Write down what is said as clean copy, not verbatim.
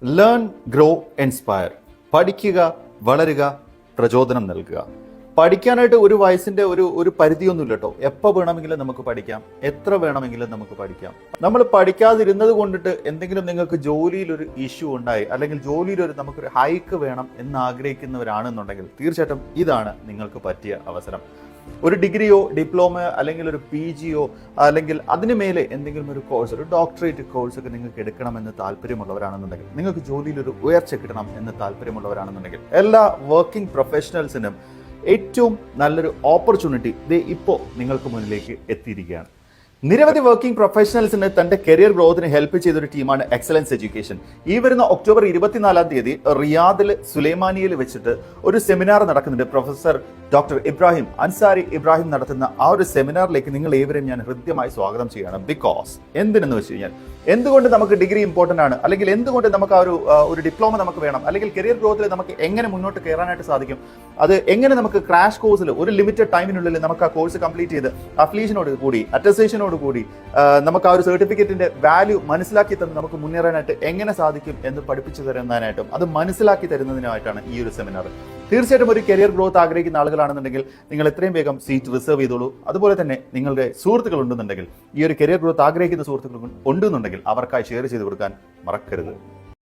Learn, grow, inspire. പഠിക്കുക, വളരുക, പ്രചോദനം നൽകുക. പഠിക്കാനായിട്ട് ഒരു വയസ്സിന്റെ ഒരു പരിധിയൊന്നുമില്ല കേട്ടോ. എപ്പോൾ വേണമെങ്കിലും നമുക്ക് പഠിക്കാം, എത്ര വേണമെങ്കിലും നമുക്ക് പഠിക്കാം. നമ്മൾ പഠിക്കാതിരുന്നത് കൊണ്ടിട്ട് എന്തെങ്കിലും നിങ്ങൾക്ക് ജോലിയിൽ ഒരു ഇഷ്യൂ ഉണ്ടായി, അല്ലെങ്കിൽ ജോലിയിൽ നമുക്കൊരു ഹൈക്ക് വേണം എന്ന് ആഗ്രഹിക്കുന്നവരാണെന്നുണ്ടെങ്കിൽ തീർച്ചയായിട്ടും ഇതാണ് നിങ്ങൾക്ക് പറ്റിയ അവസരം. ഒരു ഡിഗ്രിയോ ഡിപ്ലോമയോ അല്ലെങ്കിൽ ഒരു PGയോ അല്ലെങ്കിൽ അതിന് മേലെ എന്തെങ്കിലും ഒരു കോഴ്സ്, ഒരു ഡോക്ടറേറ്റ് കോഴ്സ് ഒക്കെ നിങ്ങൾക്ക് എടുക്കണമെന്ന് താല്പര്യമുള്ളവരാണെന്നുണ്ടെങ്കിൽ, നിങ്ങൾക്ക് ജോലിയിൽ ഒരു ഉയർച്ച കിട്ടണം എന്ന് താല്പര്യമുള്ളവരാണെന്നുണ്ടെങ്കിൽ, എല്ലാ വർക്കിംഗ് പ്രൊഫഷണൽസിനും ഏറ്റവും നല്ലൊരു ഓപ്പർച്യൂണിറ്റി ഇപ്പോൾ നിങ്ങൾക്ക് മുന്നിലേക്ക് എത്തിയിരിക്കുകയാണ്. നിരവധി വർക്കിംഗ് പ്രൊഫഷണൽസിന് തന്റെ കരിയർ ഗ്രോത്തിന് ഹെൽപ്പ് ചെയ്തൊരു ടീമാണ് എക്സലൻസ് എഡ്യൂക്കേഷൻ. ഈ വരുന്ന ഒക്ടോബർ 24 റിയാദിൽ സുലൈമാനിയയിൽ വെച്ചിട്ട് ഒരു സെമിനാർ നടക്കുന്നുണ്ട്. പ്രൊഫസർ ഡോക്ടർ ഇബ്രാഹിം അൻസാരി ഇബ്രാഹിം നടത്തുന്ന ആ ഒരു സെമിനാറിലേക്ക് നിങ്ങൾ ഏവരെയും ഞാൻ ഹൃദ്യമായി സ്വാഗതം ചെയ്യുകയാണ്. ബിക്കോസ് എന്തിനെന്ന് വെച്ച് കഴിഞ്ഞാൽ, എന്തുകൊണ്ട് നമുക്ക് ഡിഗ്രി ഇമ്പോർട്ടൻ്റ് ആണ്, അല്ലെങ്കിൽ എന്തുകൊണ്ട് നമുക്ക് ഒരു ഡിപ്ലോമ നമുക്ക് വേണം, അല്ലെങ്കിൽ കരിയർ ഗ്രോത്തിൽ നമുക്ക് എങ്ങനെ മുന്നോട്ട് കയറാനായിട്ട് സാധിക്കും, അത് എങ്ങനെ നമുക്ക് ക്രാഷ് കോഴ്സിൽ ഒരു ലിമിറ്റഡ് ടൈമിനുള്ളിൽ നമുക്ക് ആ കോഴ്സ് കംപ്ലീറ്റ് ചെയ്ത് അഫ്ലീഷനോട് കൂടി അറ്റസ്റ്റേഷനോട് കൂടി നമുക്ക് ആ ഒരു സർട്ടിഫിക്കറ്റിന്റെ വാല്യൂ മനസ്സിലാക്കി തന്ന് നമുക്ക് മുന്നേറാനായിട്ട് എങ്ങനെ സാധിക്കും എന്ന് പഠിപ്പിച്ചു തരുന്നതിനായിട്ടും അത് മനസ്സിലാക്കി തരുന്നതിനായിട്ടാണ് ഈ ഒരു സെമിനാർ. തീർച്ചയായിട്ടും ഒരു കരിയർ ഗ്രോത്ത് ആഗ്രഹിക്കുന്ന ആളുകളാണെന്നുണ്ടെങ്കിൽ നിങ്ങൾ എത്രയും വേഗം സീറ്റ് റിസർവ് ചെയ്തോളൂ. അതുപോലെ തന്നെ നിങ്ങളുടെ സുഹൃത്തുക്കൾ ഉണ്ടെന്നുണ്ടെങ്കിൽ, ഈ ഒരു കരിയർ ഗ്രോത്ത് ആഗ്രഹിക്കുന്ന സുഹൃത്തുക്കൾ ഉണ്ടെന്നുണ്ടെങ്കിൽ അവർക്കായി ഷെയർ ചെയ്ത് കൊടുക്കാൻ മറക്കരുത്.